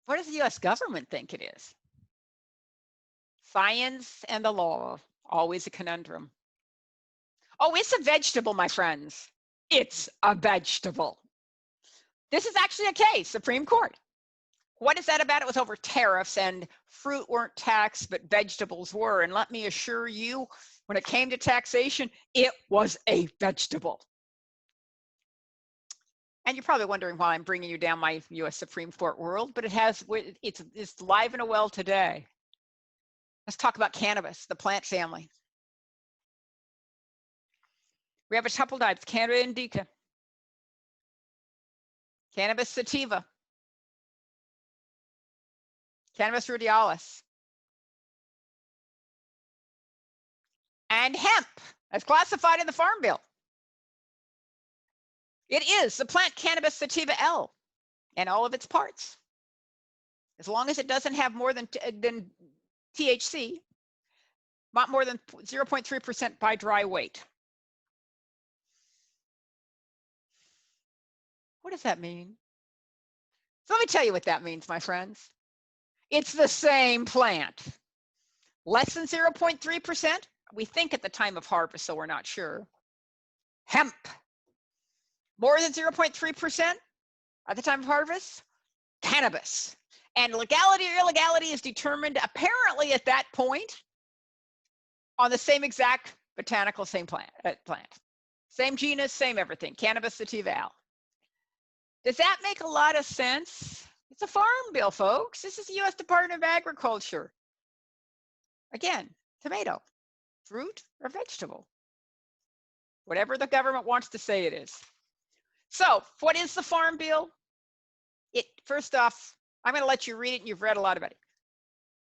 what does the US government think it is? Science and the law, always a conundrum. Oh, it's a vegetable, my friends. It's a vegetable. This is actually a case, Supreme Court. What is that about? It was over tariffs and fruit weren't taxed, but vegetables were. And let me assure you, when it came to taxation, it was a vegetable. And you're probably wondering why I'm bringing you down my US Supreme Court world, but it's live and well today. Let's talk about cannabis, the plant family. We have a couple types, Cannabis indica, Cannabis sativa, Cannabis ruderalis, and hemp, as classified in the Farm Bill. It is the plant Cannabis sativa L and all of its parts. As long as it doesn't have more than THC, not more than 0.3% by dry weight. What does that mean? So let me tell you what that means, my friends. It's the same plant. Less than 0.3%, we think at the time of harvest, so we're not sure. Hemp, more than 0.3% at the time of harvest. Cannabis. And legality or illegality is determined apparently at that point on the same exact botanical same plant. Same genus, same everything, cannabis sativa al. Does that make a lot of sense? It's a farm bill, folks. This is the U.S. Department of Agriculture. Again, tomato, fruit, or vegetable. Whatever the government wants to say it is. So, what is the farm bill? First off, I'm going to let you read it, and you've read a lot about it.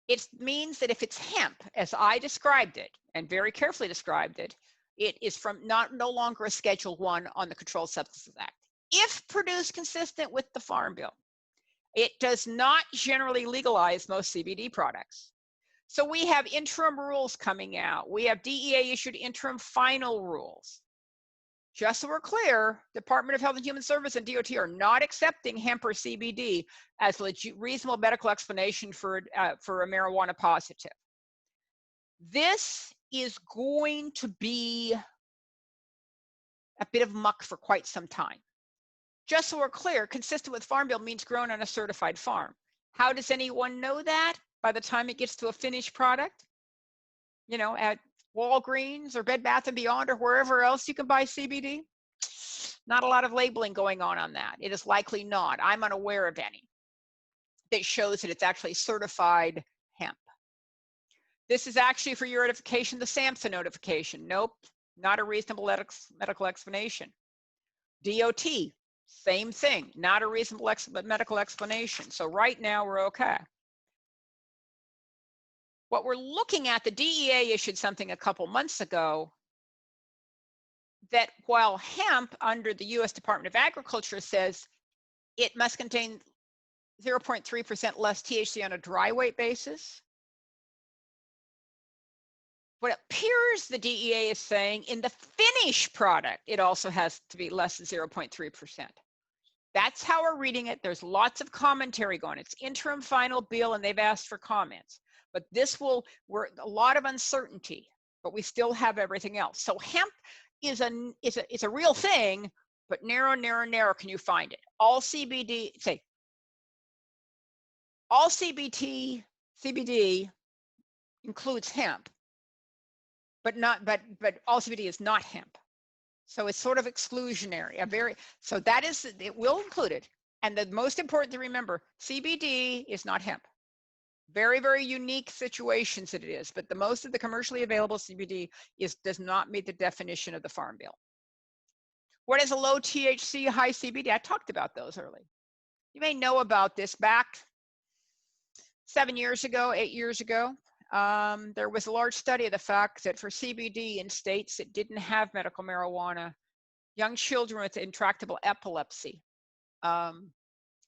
It means that if it's hemp, as I described it, and very carefully described it, it is no longer a Schedule 1 on the Controlled Substances Act. If produced consistent with the Farm Bill, it does not generally legalize most CBD products. So we have interim rules coming out. We have DEA issued interim final rules. Just so we're clear, Department of Health and Human Services and DOT are not accepting hemp or CBD as a reasonable medical explanation for a marijuana positive. This is going to be a bit of muck for quite some time. Just so we're clear, consistent with Farm Bill means grown on a certified farm. How does anyone know that? By the time it gets to a finished product, you know, at Walgreens or Bed Bath & Beyond or wherever else you can buy CBD, not a lot of labeling going on that. It is likely not. I'm unaware of any that shows that it's actually certified hemp. This is actually for your notification, the SAMHSA notification. Nope, not a reasonable medical explanation. DOT, same thing, not a reasonable medical explanation. So right now we're okay. What we're looking at, the DEA issued something a couple months ago that while hemp under the U.S. Department of Agriculture says it must contain 0.3% less THC on a dry weight basis, what appears the DEA is saying in the finished product, it also has to be less than 0.3%. That's how we're reading it. There's lots of commentary going. It's interim final bill and they've asked for comments. But this we're a lot of uncertainty, but we still have everything else. So hemp is a real thing, but narrow can you find it? All CBD CBD includes hemp, but all CBD is not hemp. So it's sort of exclusionary. So that is, it will include it. And the most important to remember, CBD is not hemp. Very, very unique situations that it is, but the most of the commercially available CBD does not meet the definition of the Farm Bill. What is a low THC, high CBD? I talked about those early. You may know about this back 8 years ago, there was a large study of the fact that for CBD in states that didn't have medical marijuana, young children with intractable epilepsy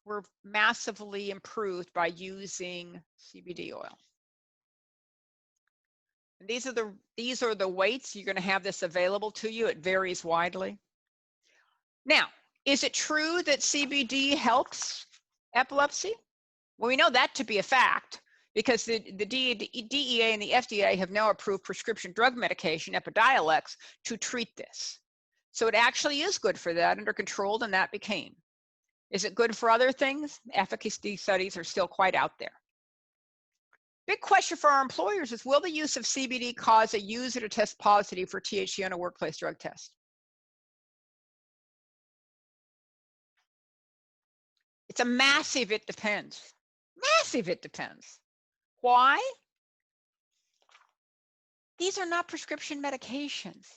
were massively improved by using CBD oil. And these are the weights. You're going to have this available to you. It varies widely. Now, is it true that CBD helps epilepsy? Well, we know that to be a fact because the DEA and the FDA have now approved prescription drug medication, Epidiolex, to treat this. So it actually is good for that under controlled, and that became. Is it good for other things? Efficacy studies are still quite out there. Big question for our employers is, will the use of CBD cause a user to test positive for THC on a workplace drug test? It's a massive it depends. Massive it depends. Why? These are not prescription medications.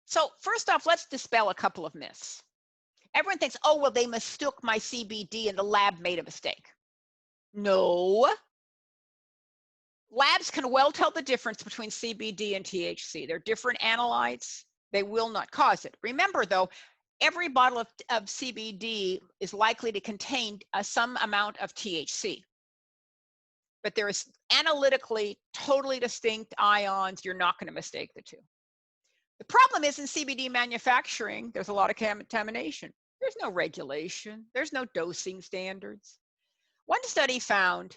So first off, let's dispel a couple of myths. Everyone thinks, oh, well, they mistook my CBD and the lab made a mistake. No. Labs can well tell the difference between CBD and THC. They're different analytes. They will not cause it. Remember, though, every bottle of CBD is likely to contain some amount of THC. But there is analytically totally distinct ions. You're not going to mistake the two. The problem is in CBD manufacturing, there's a lot of contamination. There's no regulation. There's no dosing standards. One study found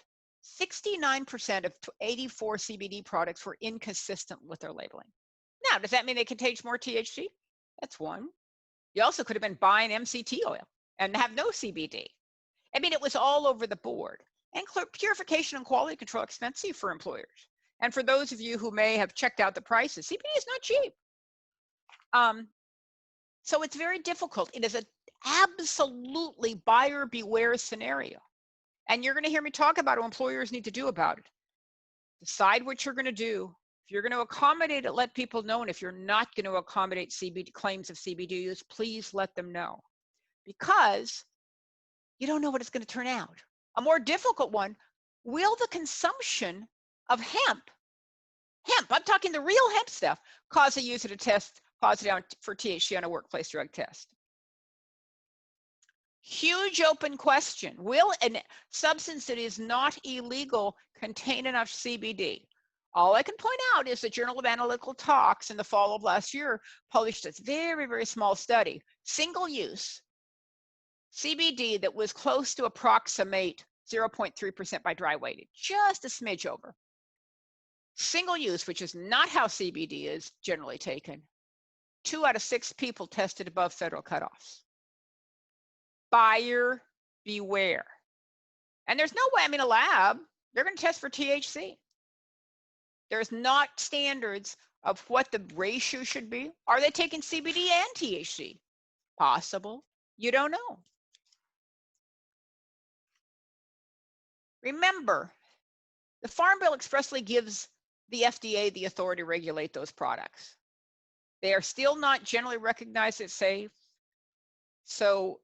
69% of 84 CBD products were inconsistent with their labeling. Now, does that mean they contain more THC? That's one. You also could have been buying MCT oil and have no CBD. I mean, it was all over the board. And purification and quality control expensive for employers. And for those of you who may have checked out the prices, CBD is not cheap. So it's very difficult. It is an absolutely buyer beware scenario. And you're going to hear me talk about what employers need to do about it. Decide what you're going to do. If you're going to accommodate it, let people know. And if you're not going to accommodate CBD claims of CBD use, please let them know. Because you don't know what it's going to turn out. A more difficult one, will the consumption of hemp, I'm talking the real hemp stuff, cause a user to test positive for THC on a workplace drug test? Huge open question. Will a substance that is not illegal contain enough CBD? All I can point out is the Journal of Analytical Tox in the fall of last year published this very, very small study, single use CBD that was close to approximate 0.3% by dry weighted, just a smidge over. Single use, which is not how CBD is generally taken, 2 out of 6 people tested above federal cutoffs. Buyer beware. And there's no way, I mean, a lab, they're going to test for THC. There's not standards of what the ratio should be. Are they taking CBD and THC? Possible. You don't know. Remember, the Farm Bill expressly gives the FDA the authority to regulate those products. They are still not generally recognized as safe. So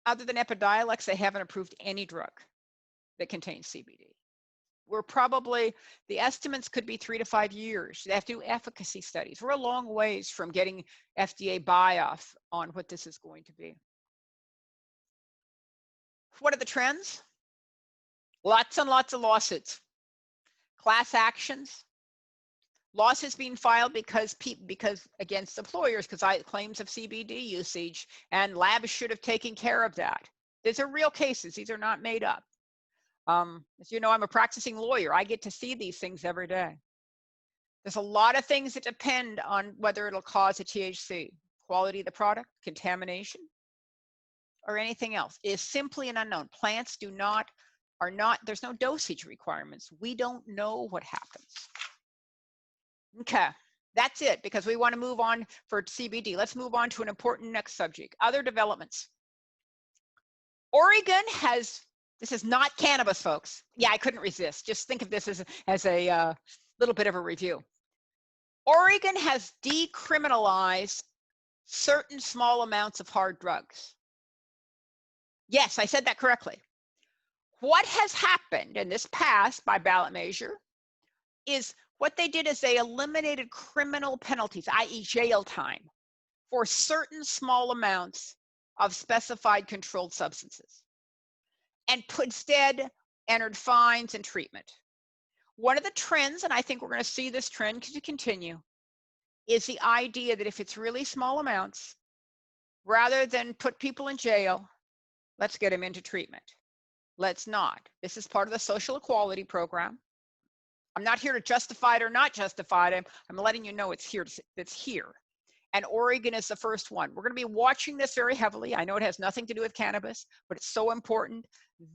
other than Epidiolex, they haven't approved any drug that contains CBD. We're probably, the estimates could be 3 to 5 years. They have to do efficacy studies. We're a long ways from getting FDA buy-off on what this is going to be. What are the trends? Lots and lots of lawsuits. Class actions. Lawsuits being filed because against employers because claims of CBD usage, and labs should have taken care of that. These are real cases. These are not made up. As you know, I'm a practicing lawyer. I get to see these things every day. There's a lot of things that depend on whether it'll cause a THC, quality of the product, contamination, or anything else. It is simply an unknown. Plants there's no dosage requirements. We don't know what happens. Okay, that's it, because we want to move on for CBD. Let's move on to an important next subject, other developments. Oregon has, this is not cannabis, folks. Yeah, I couldn't resist. Just think of this as a little bit of a review. Oregon has decriminalized certain small amounts of hard drugs. Yes, I said that correctly. What has happened, and this passed by ballot measure, is what they did is they eliminated criminal penalties, i.e. jail time, for certain small amounts of specified controlled substances, and instead entered fines and treatment. One of the trends, and I think we're going to see this trend continue, is the idea that if it's really small amounts, rather than put people in jail, let's get them into treatment. Let's not. This is part of the social equality program. I'm not here to justify it or not justify it. I'm letting you know it's here. It's here. And Oregon is the first one. We're going to be watching this very heavily. I know it has nothing to do with cannabis, but it's so important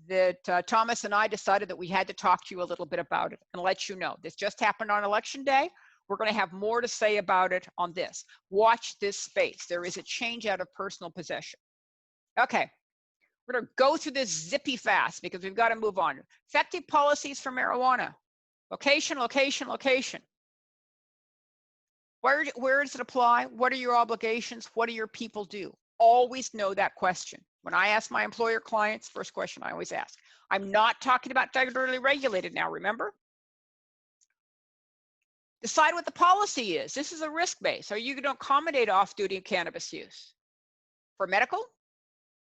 that Thomas and I decided that we had to talk to you a little bit about it and let you know. This just happened on Election Day. We're going to have more to say about it on this. Watch this space. There is a change out of personal possession. Okay. We're going to go through this zippy fast because we've got to move on. Effective policies for marijuana. Location, location, location. Where does it apply? What are your obligations? What do your people do? Always know that question. When I ask my employer clients, first question I always ask. I'm not talking about federally regulated now, remember? Decide what the policy is. This is a risk base. Are you going to accommodate off-duty cannabis use? For medical?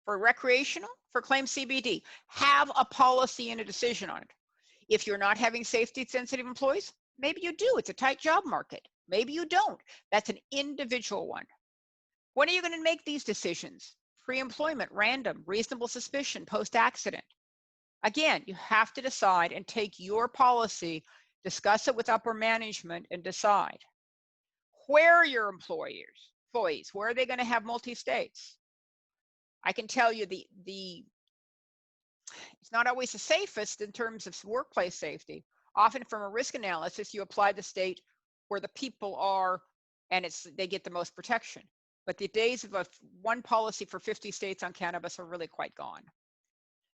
For recreational? For claim CBD? Have a policy and a decision on it. If you're not having safety-sensitive employees, maybe you do. It's a tight job market. Maybe you don't. That's an individual one. When are you going to make these decisions? Pre-employment, random, reasonable suspicion, post-accident. Again, you have to decide and take your policy, discuss it with upper management, and decide. Where are your employees? Where are they going to have multi-states? I can tell you the It's not always the safest in terms of workplace safety. Often from a risk analysis, you apply the state where the people are and they get the most protection. But the days of one policy for 50 states on cannabis are really quite gone.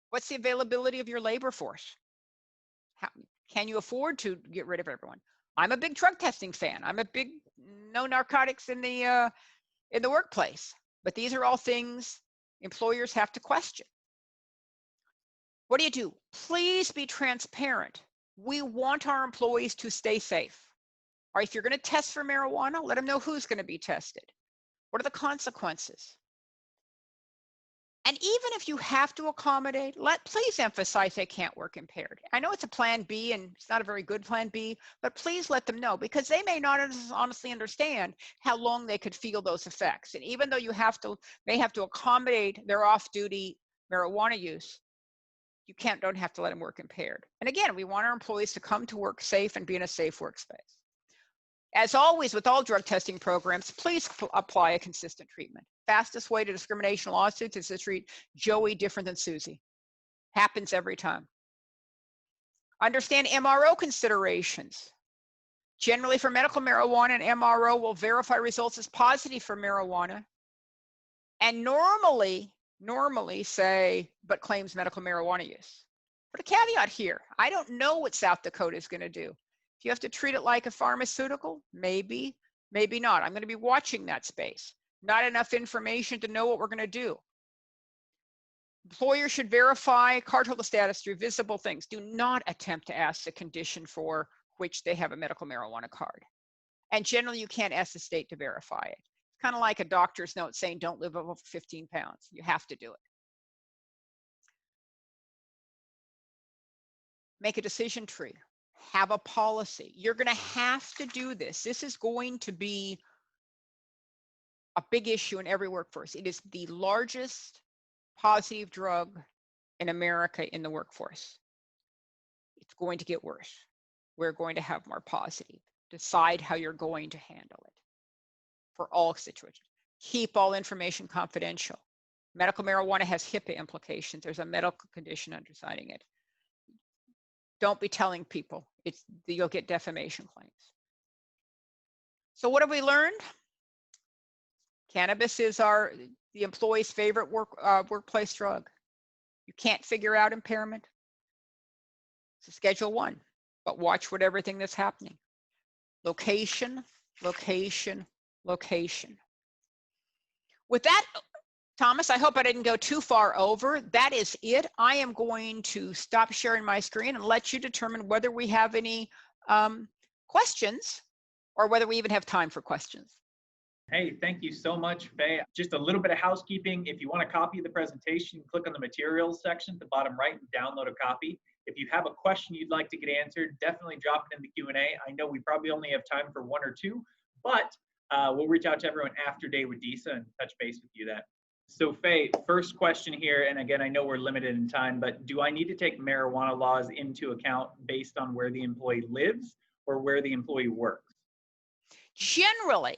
What's the availability of your labor force? Can you afford to get rid of everyone? I'm a big drug testing fan. I'm a big no narcotics in the workplace. But these are all things employers have to question. What do? Please be transparent. We want our employees to stay safe. Or if you're going to test for marijuana, let them know who's going to be tested. What are the consequences? And even if you have to accommodate, please emphasize they can't work impaired. I know it's a plan B and it's not a very good plan B, but please let them know because they may not honestly understand how long they could feel those effects. And even though you may have to accommodate their off-duty marijuana use, you don't have to let them work impaired. And again, we want our employees to come to work safe and be in a safe workspace. As always, with all drug testing programs, please apply a consistent treatment. Fastest way to discrimination lawsuits is to treat Joey different than Susie. Happens every time. Understand MRO considerations. Generally for medical marijuana, an MRO will verify results as positive for marijuana and normally say, but claims medical marijuana use. Put a caveat here. I don't know what South Dakota is going to do. If you have to treat it like a pharmaceutical, maybe, maybe not. I'm going to be watching that space. Not enough information to know what we're going to do. Employers should verify cardholder status through visible things. Do not attempt to ask the condition for which they have a medical marijuana card. And generally, you can't ask the state to verify it. It's kind of like a doctor's note saying don't live over 15 pounds. You have to do it. Make a decision tree. Have a policy. You're going to have to do this. This is going to be a big issue in every workforce. It is the largest positive drug in America in the workforce. It's going to get worse. We're going to have more positive. Decide how you're going to handle it for all situations. Keep all information confidential. Medical marijuana has HIPAA implications. There's a medical condition under signing it. Don't be telling people. You'll get defamation claims. So what have we learned? Cannabis is the employee's favorite workplace drug. You can't figure out impairment. It's a Schedule 1, but watch everything that's happening. Location, location, location. With that, Thomas, I hope I didn't go too far over. That is it. I am going to stop sharing my screen and let you determine whether we have any questions or whether we even have time for questions. Hey, thank you so much, Faye. Just a little bit of housekeeping. If you want a copy of the presentation, click on the materials section at the bottom right and download a copy. If you have a question you'd like to get answered, definitely drop it in the Q&A. I know we probably only have time for one or two, but we'll reach out to everyone after Day with DISA and touch base with you then. So Faye, first question here, and again, I know we're limited in time, but do I need to take marijuana laws into account based on where the employee lives or where the employee works? Generally,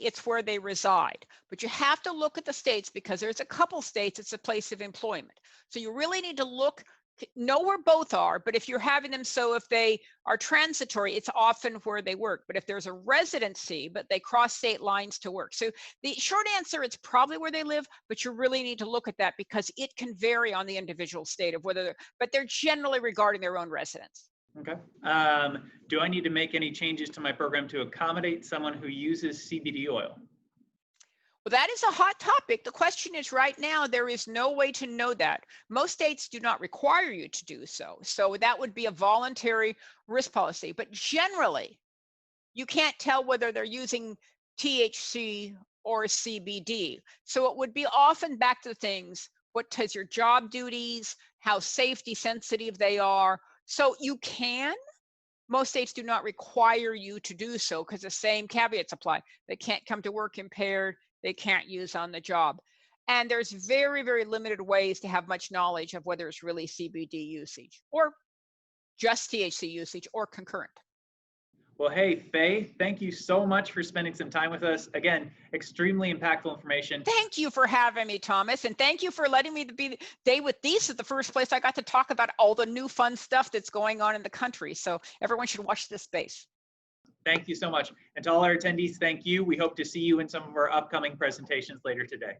it's where they reside, but you have to look at the states because there's a couple states it's a place of employment. So you really need to know where both are, but if you're having them, so if they are transitory, it's often where they work. But if there's a residency, but they cross state lines to work. So the short answer, it's probably where they live, but you really need to look at that because it can vary on the individual state of but they're generally regarding their own residence. Okay. Do I need to make any changes to my program to accommodate someone who uses CBD oil? Well, that is a hot topic. The question is right now, there is no way to know that. Most states do not require you to do so. So that would be a voluntary risk policy. But generally, you can't tell whether they're using THC or CBD. So it would be often back to things, what does your job duties, how safety sensitive they are. So you can. Most states do not require you to do so because the same caveats apply. They can't come to work impaired. They can't use on the job. And there's very, very limited ways to have much knowledge of whether it's really CBD usage or just THC usage or concurrent. Well, hey, Faye, thank you so much for spending some time with us. Again, extremely impactful information. Thank you for having me, Thomas, and thank you for letting me be Day with DISA, the first place I got to talk about all the new fun stuff that's going on in the country. So everyone should watch this space. Thank you so much. And to all our attendees, thank you. We hope to see you in some of our upcoming presentations later today.